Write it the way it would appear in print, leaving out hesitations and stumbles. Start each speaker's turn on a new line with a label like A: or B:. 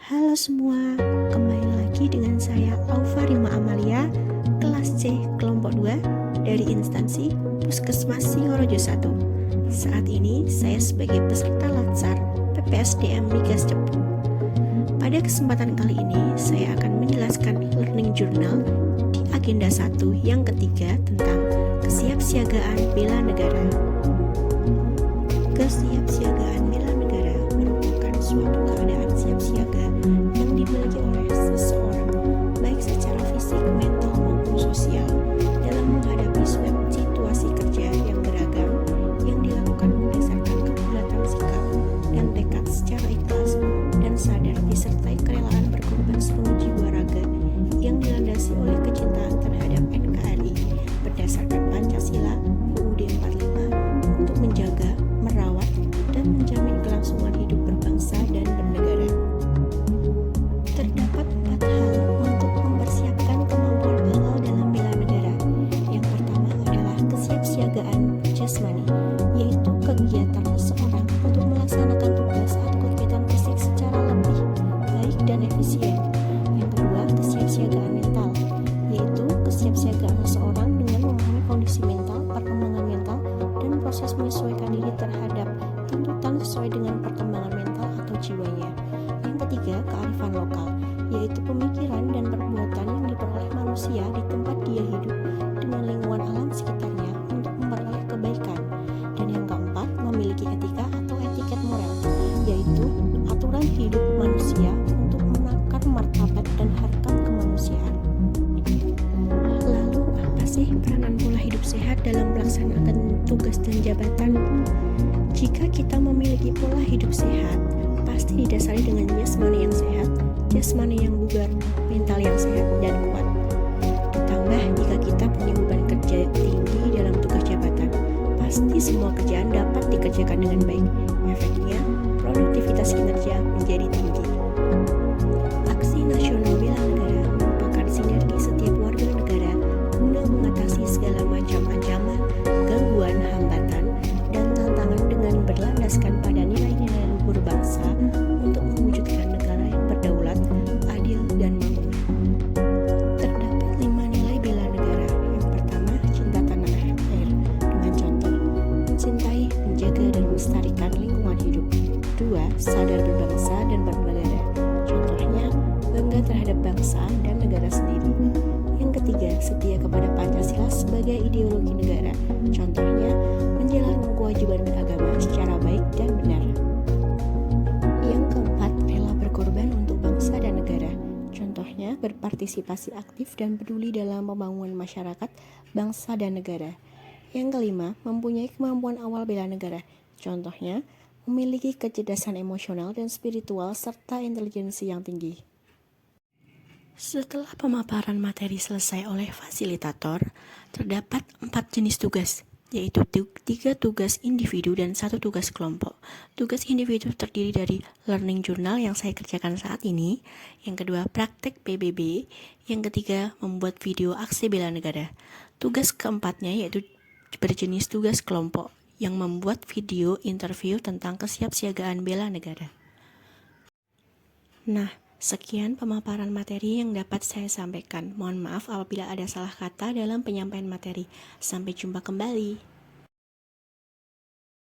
A: Halo semua, kembali lagi dengan saya Aufa Rima Amalia, kelas C kelompok 2 dari instansi Puskesmas Singorojo 1. Saat ini saya sebagai peserta Latsar PPSDM Migas Cepu. Pada kesempatan kali ini saya akan menjelaskan learning journal di agenda 1 yang ketiga tentang kesiapsiagaan bela negara. Kesiapsiagaan bela negara merupakan suatu keadaan siap siaga yang dimiliki oleh seseorang, baik secara fisik, mental, maupun sosial, dalam menghadapi suatu situasi kerja yang beragam yang dilakukan berdasarkan kebulatan sikap dan tekad secara ikhlas dan sadar disertai kerelaan berkorban sepenuh jiwa raga yang dilandasi oleh kecintaan terhadap NKRI berdasarkan Pancasila UUD 45 untuk menjaga, merawat, dan menjamin kelangsungan hidup berbangsa dan bernegara. Terdapat 4 hal untuk mempersiapkan kemampuan awal dalam bela negara. Yang pertama adalah kesiapsiagaan jasmani, yaitu kegiatan seseorang untuk melaksanakan tugas atau kegiatan fisik secara lebih baik dan efisien. Yang kedua, kesiapsiagaan mental, yaitu kesiapsiagaan seseorang dengan memahami kondisi mental, perkembangan mental, dan proses menyesuaikan diri terhadap tuntutan sesuai dengan perkembangan mental atau jiwanya. Yang ketiga, kearifan lokal, yaitu pemikiran dan perbuatan yang diperoleh manusia di tempat dia hidup dengan lingkungan alam sekitarnya untuk memperoleh kebaikan. Dan yang keempat, memiliki etika atau etiket moral, yaitu aturan hidup manusia untuk menakar martabat dan harkat kemanusiaan. Lalu apa sih peranan pola hidup sehat dalam melaksanakan tugas dan jabatan? Jika kita memiliki pola hidup sehat, pasti didasari dengan jasmani yang sehat, jasmani yang bugar, mental yang sehat dan kuat. Ditambah jika kita punya beban kerja tinggi dalam tugas jabatan, pasti semua kerjaan dapat dikerjakan dengan baik. Efeknya, produktivitas kinerja menjadi tinggi. Aksi nasional bela negara merupakan sinergi setiap warga negara guna mengatasi segala macam ancaman, gangguan, hambatan, dan tantangan dengan berlandaskan pada nilai-nilai luhur bangsa untuk mewujudkan negara yang berdaulat, adil, dan makmur. Terdapat 5 nilai bela negara. Yang pertama, cinta tanah air dengan contoh mencintai, menjaga, dan melestarikan lingkungan hidup. 2. Sadar berbangsa dan bernegara. Contohnya, bangga terhadap bangsa dan negara sendiri. Yang ketiga, setia kepada Pancasila sebagai ideologi negara. Contohnya, menjalankan kewajiban beragama secara baik dan benar. Yang keempat, rela berkorban untuk bangsa dan negara. Contohnya, berpartisipasi aktif dan peduli dalam pembangunan masyarakat, bangsa, dan negara. Yang kelima, mempunyai kemampuan awal bela negara. Contohnya, memiliki kecerdasan emosional dan spiritual serta intelijensi yang tinggi. Setelah pemaparan materi selesai oleh fasilitator, terdapat 4 jenis tugas, yaitu 3 tugas individu dan 1 tugas kelompok. Tugas individu terdiri dari learning journal yang saya kerjakan saat ini, yang kedua praktek PBB, yang ketiga membuat video aksi bela negara. Tugas keempatnya yaitu berjenis tugas kelompok, yang membuat video interview tentang kesiapsiagaan bela negara. Nah, sekian pemaparan materi yang dapat saya sampaikan. Mohon maaf apabila ada salah kata dalam penyampaian materi. Sampai jumpa kembali.